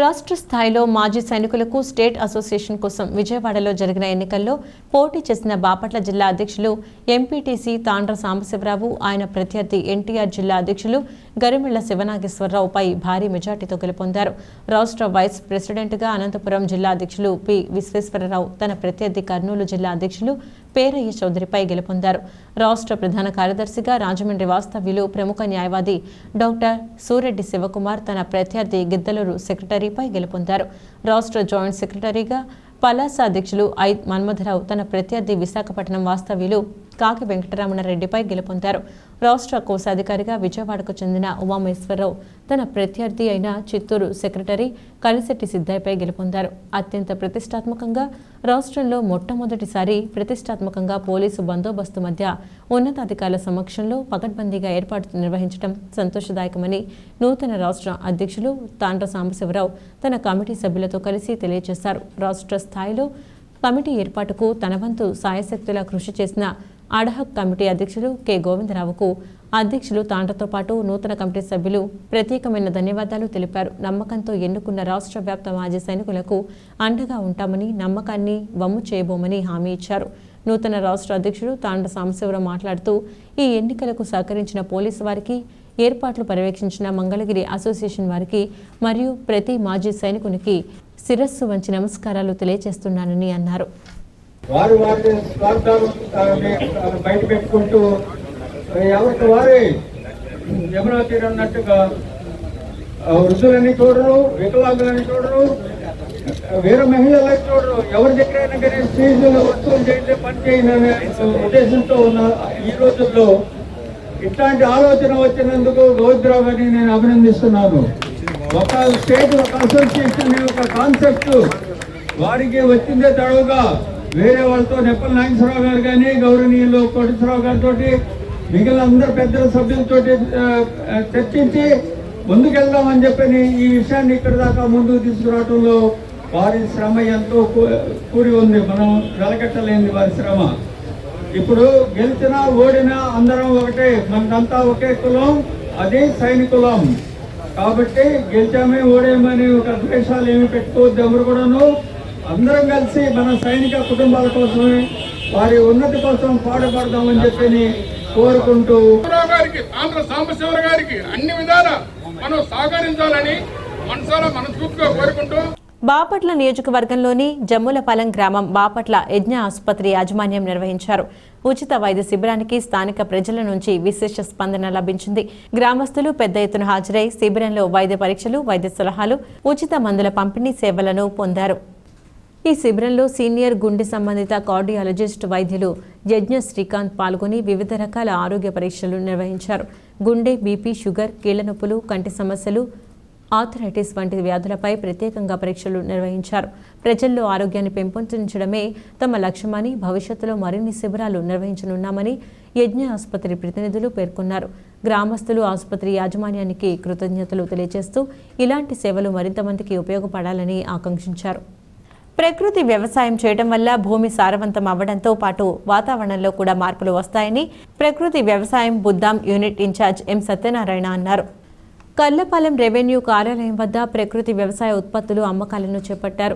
రాష్ట్ర స్థాయిలో మాజీ సైనికులకు స్టేట్ అసోసియేషన్ కోసం విజయవాడలో జరిగిన ఎన్నికల్లో పోటీ చేసిన బాపట్ల జిల్లా అధ్యక్షులు ఎంపీటీసీ తాండ్ర సాంబశివరావు, ఆయన ప్రత్యర్థి ఎన్టీఆర్ జిల్లా అధ్యక్షులు గరిమెళ్ల శివనాగేశ్వరరావుపై భారీ మెజార్టీతో గెలుపొందారు. రాష్ట్ర వైస్ ప్రెసిడెంట్గా అనంతపురం జిల్లా అధ్యక్షులు పి విశ్వేశ్వరరావు తన ప్రత్యర్థి కర్నూలు జిల్లా అధ్యక్షులు పేరయ్య చౌదరిపై గెలుపొందారు. రాష్ట్ర ప్రధాన కార్యదర్శిగా రాజమండ్రి వాస్తవ్యులు ప్రముఖ న్యాయవాది డాక్టర్ సూరెడ్డి శివకుమార్ తన ప్రత్యర్థి గిద్దలూరు సెక్రటరీపై గెలుపొందారు. రాష్ట్ర జాయింట్ సెక్రటరీగా పలాస అధ్యక్షులు ఐ మన్మథరావు తన ప్రత్యర్థి విశాఖపట్నం వాస్తవ్యులు కాకి వెంకటరమణారెడ్డిపై గెలుపొందారు. రాష్ట్ర కోశాధికారిగా విజయవాడకు చెందిన ఉమామేశ్వరరావు తన ప్రత్యర్థి అయిన చిత్తూరు సెక్రటరీ కలిశెట్టి సిద్ధాయ్పై గెలుపొందారు. అత్యంత ప్రతిష్టాత్మకంగా రాష్ట్రంలో మొట్టమొదటిసారి ప్రతిష్టాత్మకంగా పోలీసు బందోబస్తు మధ్య ఉన్నతాధికారుల సమక్షంలో పకడ్బందీగా ఏర్పాటు నిర్వహించడం సంతోషదాయకమని నూతన రాష్ట్ర అధ్యక్షులు తాండ్ర సాంబశివరావు తన కమిటీ సభ్యులతో కలిసి తెలియజేశారు. రాష్ట్ర స్థాయిలో కమిటీ ఏర్పాటుకు తన వంతు సాయశక్తులా కృషి చేసిన అడ్హాక్ కమిటీ అధ్యక్షులు కె గోవిందరావుకు అధ్యక్షులు తాండ్రతో పాటు నూతన కమిటీ సభ్యులు ప్రత్యేకమైన ధన్యవాదాలు తెలిపారు. నమ్మకంతో ఎన్నుకున్న రాష్ట్ర వ్యాప్త మాజీ సైనికులకు అండగా ఉంటామని, నమ్మకాన్ని వమ్ము చేయబోమని హామీ ఇచ్చారు. నూతన రాష్ట్ర అధ్యక్షుడు తాండ్ర సాంబశివరావు మాట్లాడుతూ ఈ ఎన్నికలకు సహకరించిన పోలీసు వారికి, ఏర్పాట్లు పర్యవేక్షించిన మంగళగిరి అసోసియేషన్ వారికి మరియు ప్రతి మాజీ సైనికునికి శిరస్సు వంచి నమస్కారాలు తెలియజేస్తున్నానని అన్నారు. వారు వారి స్వార్థాలు బయట పెట్టుకుంటూ ఎవరికి వారే యమునా తీరు అన్నట్టుగా వృద్ధులని చూడరు, వికలాంగులని చూడరు, వేరే మహిళలకు చూడరు. ఎవరి దగ్గరైనా కానీ ఫీజులు వసూలు చేస్తే పని చేయని ఉద్దేశంతో ఉన్న ఈ రోజుల్లో ఇట్లాంటి ఆలోచన వచ్చినందుకు గోవిందరావు గారిని నేను అభినందిస్తున్నాను. ఒక స్టేట్, ఒక అసోసియేషన్, ఒక కాన్సెప్ట్ వారికి వచ్చిందే తడవుగా వేరే వాళ్ళతో నెప్పల నాగేశ్వరరావు గారు కానీ, గౌరవనీయులు కోటేశ్వరరావు గారితో, మిగిలిన అందరు పెద్దల సభ్యులతో చర్చించి ముందుకెళ్దామని చెప్పని ఈ విషయాన్ని ఇక్కడ దాకా ముందుకు తీసుకురావడంలో వారి శ్రమ ఎంతో కూడి ఉంది. మనం వెలకట్టలేంది వారి శ్రమ. ఇప్పుడు గెలిచినా ఓడినా అందరం ఒకటే, మనకంతా ఒకే కులం, అది సైనికులం. కాబట్టి గెలిచామే ఓడేమని ఒక ద్వేషాలు ఏమి పెట్టుకోవద్దు ఎవరు కూడాను. అందరం కలిసి మన సైనిక కుటుంబాల కోసమే, వారి ఉన్నతి కోసం పాటుపడదామని చెప్పి కోరుకుంటూ గారికి ఆంధ్ర సాంబశివరావు గారికి అన్ని విధాలా మనం సహకరించాలని మనస్ఫూర్తిగా కోరుకుంటూ బాపట్ల నియోజకవర్గంలోని జమ్ములపాలెం గ్రామం బాపట్ల యజ్ఞ ఆసుపత్రి యాజమాన్యం నిర్వహించారు. ఉచిత వైద్య శిబిరానికి స్థానిక ప్రజల నుంచి విశేష స్పందన లభించింది. గ్రామస్తులు పెద్ద ఎత్తున హాజరై శిబిరంలో వైద్య పరీక్షలు, వైద్య సలహాలు, ఉచిత మందుల పంపిణీ సేవలను పొందారు. ఈ శిబిరంలో సీనియర్ గుండె సంబంధిత కార్డియాలజిస్ట్ వైద్యులు యజ్ఞ శ్రీకాంత్ పాల్గొని వివిధ రకాల ఆరోగ్య పరీక్షలు నిర్వహించారు. గుండె, బీపీ, షుగర్, కీళ్ల నొప్పులు, కంటి సమస్యలు, ఆర్థరైటిస్ వంటి వ్యాధులపై ప్రత్యేకంగా పరీక్షలు నిర్వహించారు. ప్రజల్లో ఆరోగ్యాన్ని పెంపొందించడమే తమ లక్ష్యమని, భవిష్యత్తులో మరిన్ని శిబిరాలు నిర్వహించనున్నామని యజ్ఞ ఆసుపత్రి ప్రతినిధులు పేర్కొన్నారు. గ్రామస్తులు ఆసుపత్రి యాజమాన్యానికి కృతజ్ఞతలు తెలియజేస్తూ ఇలాంటి సేవలు మరింత మందికి ఉపయోగపడాలని ఆకాంక్షించారు. ప్రకృతి వ్యవసాయం చేయడం వల్ల భూమి సారవంతం అవ్వడంతో పాటు వాతావరణంలో కూడా మార్పులు వస్తాయని ప్రకృతి వ్యవసాయం బుద్దాం యూనిట్ ఇన్ఛార్జ్ ఎం సత్యనారాయణ అన్నారు. కర్లపాలెం రెవెన్యూ కార్యాలయం వద్ద ప్రకృతి వ్యవసాయ ఉత్పత్తులు అమ్మకాలను చేపట్టారు.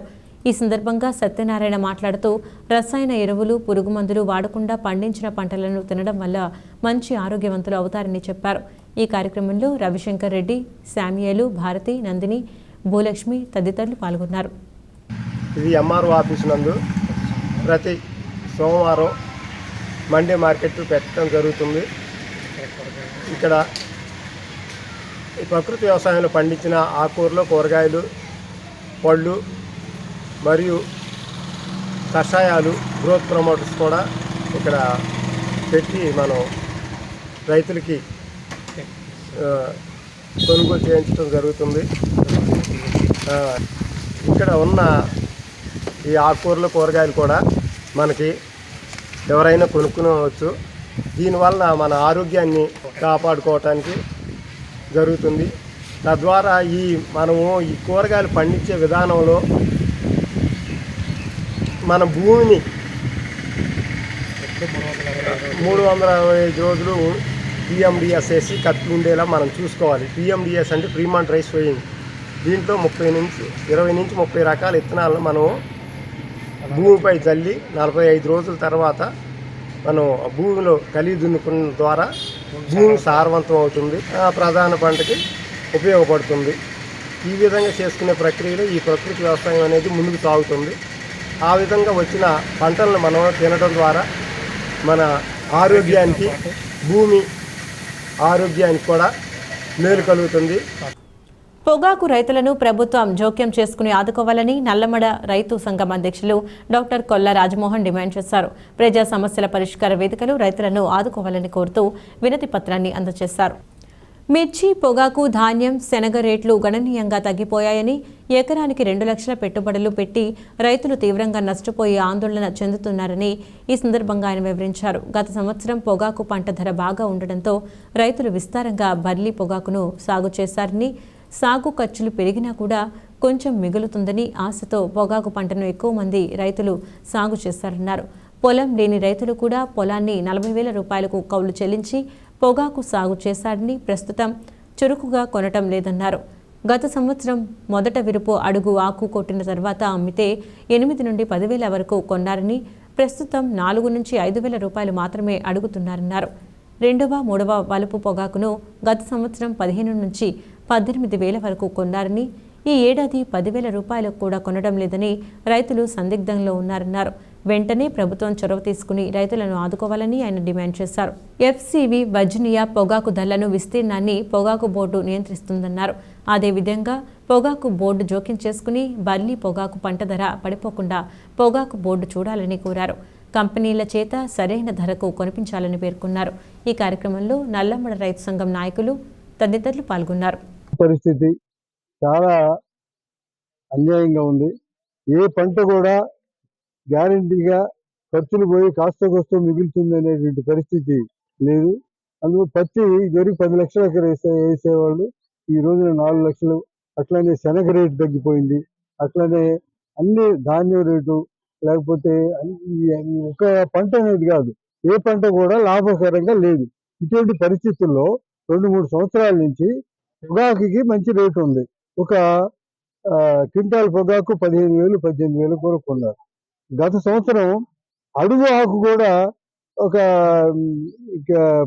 ఈ సందర్భంగా సత్యనారాయణ మాట్లాడుతూ రసాయన ఎరువులు, పురుగుమందులు వాడకుండా పండించిన పంటలను తినడం వల్ల మంచి ఆరోగ్యవంతులు అవుతారని చెప్పారు. ఈ కార్యక్రమంలో రవిశంకర్ రెడ్డి, శామ్యుయేలు, భారతి, నందిని, భూలక్ష్మి తదితరులు పాల్గొన్నారు. ఇది ఎంఆర్ఓ ఆఫీస్ నందు ప్రతి సోమవారం మండే మార్కెట్ పెట్టడం జరుగుతుంది. ఇక్కడ ప్రకృతి వ్యవసాయంలో పండించిన ఆకుకూరలు, కూరగాయలు, పళ్ళు మరియు కషాయాలు, గ్రోత్ ప్రమోటర్స్ కూడా ఇక్కడ పెట్టి మనం రైతులకి కొనుగోలు చేయించడం జరుగుతుంది. ఇక్కడ ఉన్న ఈ ఆకుకూరలు, కూరగాయలు కూడా మనకి ఎవరైనా కొనుక్కునవచ్చు. దీనివల్ల మన ఆరోగ్యాన్ని కాపాడుకోవటానికి జరుగుతుంది. తద్వారా మనము ఈ కూరగాయలు పండించే విధానంలో మన భూమిని 365 రోజులు పిఎండిఎస్ వేసి కత్తి ఉండేలా మనం చూసుకోవాలి. పిఎండిఎస్ అంటే ఫ్రీమాంట్ రైస్ సోయింగ్. దీంట్లో 20 నుంచి 30 రకాల విత్తనాలను మనం భూమిపై చల్లి 45 రోజుల తర్వాత మనం భూమిలో కలిగి దున్నుకున్న ద్వారా భూమి సారవంతం అవుతుంది, ప్రధాన పంటకి ఉపయోగపడుతుంది. ఈ విధంగా చేసుకునే ప్రక్రియలో ఈ ప్రకృతి వ్యవసాయం అనేది ముందుకు సాగుతుంది. ఆ విధంగా వచ్చిన పంటలను మనం తినడం ద్వారా మన ఆరోగ్యానికి, భూమి ఆరోగ్యానికి కూడా మేలు కలుగుతుంది. పొగాకు రైతులను ప్రభుత్వం జోక్యం చేసుకుని ఆదుకోవాలని నల్లమడ రైతు సంఘం అధ్యక్షులు డాక్టర్ కొల్ల రాజమోహన్ డిమాండ్ చేశారు. ప్రజా సమస్యల పరిష్కార వేదికలు రైతులను ఆదుకోవాలని కోరుతూ వినతి పత్రాన్ని అందజేశారు. మిర్చి, పొగాకు, ధాన్యం, శనగ రేట్లు గణనీయంగా తగ్గిపోయాయని, ఎకరానికి 2 లక్షల పెట్టుబడులు పెట్టి రైతులు తీవ్రంగా నష్టపోయి ఆందోళన చెందుతున్నారని ఈ సందర్భంగా ఆయన వివరించారు. గత సంవత్సరం పొగాకు పంట ధర బాగా ఉండడంతో రైతులు విస్తారంగా బర్లీ పొగాకును సాగు చేశారని, సాగు ఖర్చులు పెరిగినా కూడా కొంచెం మిగులుతుందని ఆశతో పొగాకు పంటను ఎక్కువ మంది రైతులు సాగు చేశారన్నారు. పొలం లేని రైతులు కూడా పొలాన్ని 40,000 రూపాయలకు కౌలు చెల్లించి పొగాకు సాగు చేశారని, ప్రస్తుతం చురుకుగా కొనటం లేదన్నారు. గత సంవత్సరం మొదట విరుపు అడుగు ఆకు కొట్టిన తర్వాత అమ్మితే 8 నుండి 10,000 వరకు కొన్నారని, ప్రస్తుతం 4 నుంచి 5,000 రూపాయలు మాత్రమే అడుగుతున్నారన్నారు. రెండవ, మూడవ వలుపు పొగాకును గత సంవత్సరం 15 నుంచి 18,000 వరకు కొన్నారని, ఈ ఏడాది 10,000 రూపాయలకు కూడా కొనడం లేదని రైతులు సందిగ్ధంలో ఉన్నారన్నారు. వెంటనే ప్రభుత్వం చొరవ తీసుకుని రైతులను ఆదుకోవాలని ఆయన డిమాండ్ చేశారు. ఎఫ్సివి వర్జీనియా పొగాకు ధరలను విస్తీర్ణాన్ని పొగాకు బోర్డు నియంత్రిస్తుందన్నారు. అదేవిధంగా పొగాకు బోర్డు జోక్యం చేసుకుని బర్లీ పొగాకు పంట ధర పడిపోకుండా పొగాకు బోర్డు చూడాలని కోరారు. కంపెనీల చేత సరైన ధరకు కొనిపించాలని పేర్కొన్నారు. ఈ కార్యక్రమంలో నల్లమడ రైతు సంఘం నాయకులు తదితరులు పాల్గొన్నారు. పరిస్థితి చాలా అన్యాయంగా ఉంది. ఏ పంట కూడా గ్యారంటీగా ఖర్చులు పోయి కాస్త కోస్త మిగులుతుంది అనేటువంటి పరిస్థితి లేదు. అందులో పత్తి ఇదివరకు 10 లక్షల ఎకర వేసేవాళ్ళు, ఈ రోజున 4 లక్షలు. అట్లనే శనగ రేటు తగ్గిపోయింది. అట్లనే అన్ని ధాన్యం రేటు, లేకపోతే ఒక పంట అనేది కాదు, ఏ పంట కూడా లాభకరంగా లేదు. ఇటువంటి పరిస్థితుల్లో 2-3 సంవత్సరాల నుంచి పొగాకుకి మంచి రేటు ఉంది. ఒక క్వింటాల్ పొగాకు 15,000, 18,000 కూడా కొన్నారు. గత సంవత్సరం అడుగు ఆకు కూడా ఒక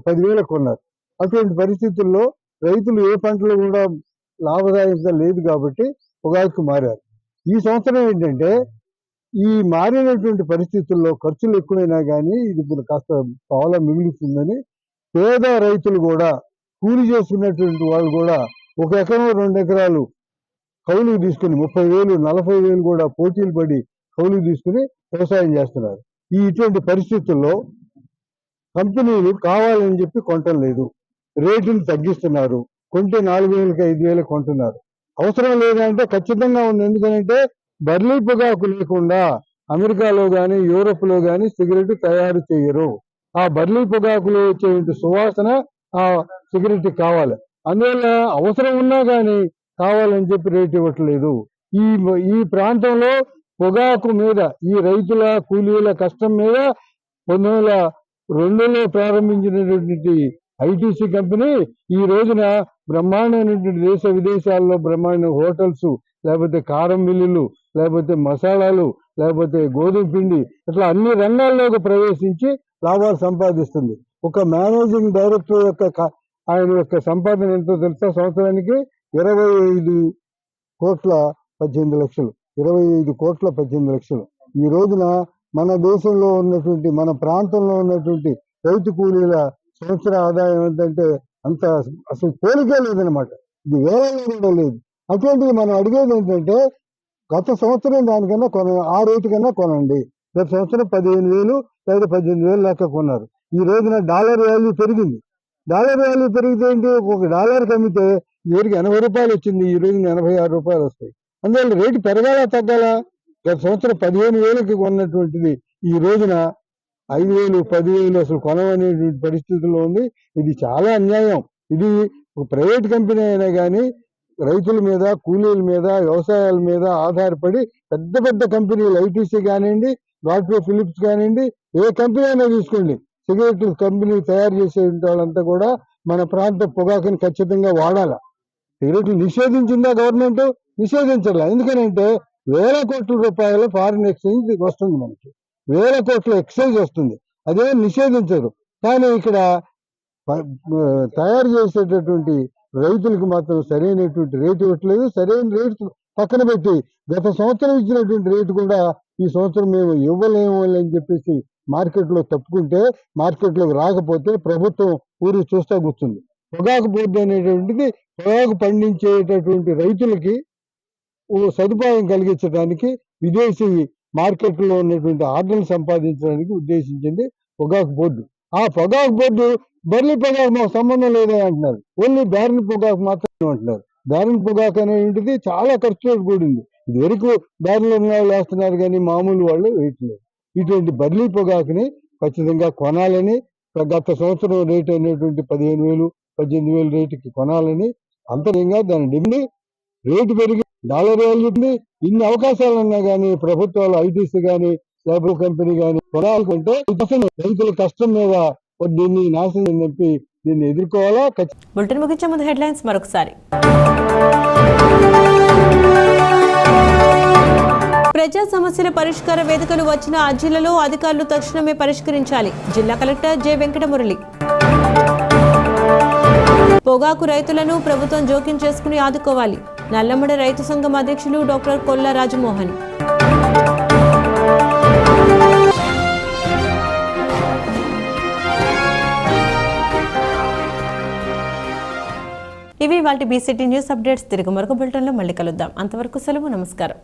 10,000 కొన్నారు. అటువంటి పరిస్థితుల్లో రైతులు ఏ పంటలు కూడా లాభదాయకంగా లేదు కాబట్టి పొగాకు మారారు. ఈ సంవత్సరం ఏంటంటే ఈ మారినటువంటి పరిస్థితుల్లో ఖర్చులు ఎక్కువైనా కానీ ఇది ఇప్పుడు కాస్త పావులా మిగులుతుందని పేద రైతులు కూడా కూలి చేసుకున్నటువంటి వాళ్ళు కూడా 1 ఎకరం 2 ఎకరాలు కౌలుకు తీసుకుని 30,000 40,000 కూడా పోటీలు పడి కౌలుకు తీసుకుని వ్యవసాయం చేస్తున్నారు. ఇటువంటి పరిస్థితుల్లో కంపెనీలు కావాలని చెప్పి కొనటం లేదు, రేటును తగ్గిస్తున్నారు. కొంటే 4,000కి 5,000 కొంటున్నారు. అవసరం లేదంటే ఖచ్చితంగా ఉంది. ఎందుకంటే బర్లీ పొగాకు లేకుండా అమెరికాలో కానీ యూరోప్లో కానీ సిగరెట్ తయారు చేయరు. ఆ బర్లీ పొగాకులో వచ్చే సువాసన ఆ సిగరెట్ కావాలి. అందువల్ల అవసరం ఉన్నా కానీ కావాలని చెప్పి రేటు ఇవ్వట్లేదు. ఈ ప్రాంతంలో పొగాకు మీద ఈ రైతుల కూలీల కష్టం మీద 1902లో ప్రారంభించినటువంటి ఐటీసీ కంపెనీ ఈ రోజున బ్రహ్మాండమైనటువంటి దేశ విదేశాల్లో బ్రహ్మాండ హోటల్స్, లేకపోతే కారం మిల్లులు, లేకపోతే మసాలాలు, లేకపోతే గోధుమ పిండి, ఇట్లా అన్ని రంగాల్లోకి ప్రవేశించి లాభాలు సంపాదిస్తుంది. ఒక మేనేజింగ్ డైరెక్టర్ ఆయన యొక్క సంపాదన ఎంతో తెలుసా? సంవత్సరానికి 25 కోట్ల 18 లక్షలు. 25 కోట్ల 18 లక్షలు. ఈ రోజున మన దేశంలో ఉన్నటువంటి మన ప్రాంతంలో ఉన్నటువంటి రైతు కూలీల సంవత్సర ఆదాయం ఏంటంటే అంత అసలు పోలికే లేదనమాట. ఇది వేరే కూడా లేదు. అటువంటిది మనం అడిగేది ఏంటంటే గత సంవత్సరం దానికన్నా ఆ రేటు కన్నా కొనండి. గత సంవత్సరం 15,000 లేదా 18,000 లెక్క కొన్నారు. ఈ రోజున డాలర్ వాల్యూ పెరిగింది. డాలర్ వాల్యూ పెరిగితే ఏంటి, $1 అమ్మితే ఎవరికి 80 రూపాయలు వచ్చింది, ఈ రోజున 86 రూపాయలు వస్తాయి. అందువల్ల రేటు పెరగాలా తగ్గాలా? గత సంవత్సరం 15,000కి కొన్నటువంటిది ఈ రోజున 5,000 10,000 అసలు కొనమనేటువంటి పరిస్థితుల్లో ఉంది. ఇది చాలా అన్యాయం. ఇది ఒక ప్రైవేట్ కంపెనీ అయినా కానీ రైతుల మీద, కూలీల మీద, వ్యవసాయాల మీద ఆధారపడి పెద్ద పెద్ద కంపెనీలు ఐటీసీ కానివ్వండి, వాటిలో ఫిలిప్స్ కానివ్వండి, ఏ కంపెనీ అయినా తీసుకోండి, సిగరెట్ కంపెనీ తయారు చేసే వాళ్ళంతా కూడా మన ప్రాంత పొగాకుని ఖచ్చితంగా వాడాలి. సిగరెట్లు నిషేధించిందా గవర్నమెంట్? నిషేధించాలి. ఎందుకనంటే వేల కోట్ల రూపాయల ఫారిన్ ఎక్స్చేంజ్ వస్తుంది, మనకి వేల కోట్ల ఎక్స్చేంజ్ వస్తుంది. అదే నిషేధించరు. కానీ ఇక్కడ తయారు చేసేటటువంటి రైతులకు మాత్రం సరైనటువంటి రేటు ఇవ్వట్లేదు. సరైన రేటు పక్కన పెట్టి గత సంవత్సరం ఇచ్చినటువంటి రేటు కూడా ఈ సంవత్సరం మేము ఇవ్వలేము అని చెప్పేసి మార్కెట్లో తప్పుకుంటే, మార్కెట్లోకి రాకపోతే ప్రభుత్వం ఊరు చూస్తా కూర్చుంది. పొగాకు బోర్డు అనేటువంటిది పొగాకు పండించేటటువంటి రైతులకి సదుపాయం కలిగించడానికి, విదేశీ మార్కెట్లో ఉన్నటువంటి ఆర్డర్లు సంపాదించడానికి ఉద్దేశించింది పొగాకు బోర్డు. ఆ పొగాకు బోర్డు బర్లీ పొగాకు మాకు సంబంధం లేదే అంటున్నారు. ఓన్లీ బ్యారన్ పొగాకు మాత్రమే అంటున్నారు. బ్యారన్ పొగాకు అనేటువంటిది చాలా ఖర్చుతో కూడింది. ఇది వరకు బ్యారన్లో ఉన్న వాళ్ళు వేస్తున్నారు కానీ మామూలు వాళ్ళు వేయట్లేదు. ఇటువంటి బర్లీ పొగాకుని ఖచ్చితంగా కొనాలని, గత సంవత్సరం రేటు అనేటువంటి 15,000 18,000 రేటుకి కొనాలని అంతరంగా దాని డిమాండ్ రేటు పెరిగి డాలర్ వాల్యూ ఉంది. ఇన్ని అవకాశాలు ఉన్నా కానీ ప్రభుత్వాలు ఐటీసీ కానీ లేబర్ కంపెనీ కానీ కొనాలనుకుంటే రైతుల కష్టం మీద దీన్ని నాశనం చెప్పి దీన్ని ఎదుర్కోవాలా. బులెటిన్ ముగించే ముందు హెడ్లైన్స్ మరొకసారి. ప్రజా సమస్యల పరిష్కార వేదికలు వచ్చిన అర్జీలలో అధికారులు తక్షణమే పరిష్కరించాలి. జిల్లా కలెక్టర్ జె వెంకటమురళి. పొగాకు రైతులను ప్రభుత్వం జోక్యం చేసుకుని ఆదుకోవాలి. నల్లమడ రైతు సంఘం అధ్యక్షులు డాక్టర్ కొల్లా రాజమోహన్. ఇవి వాటి బీసీటీ న్యూస్ అప్డేట్స్. తిరిగి మరొక బులెటిన్లో మళ్ళీ కలుద్దాం. అంతవరకు సెలవు. నమస్కారం.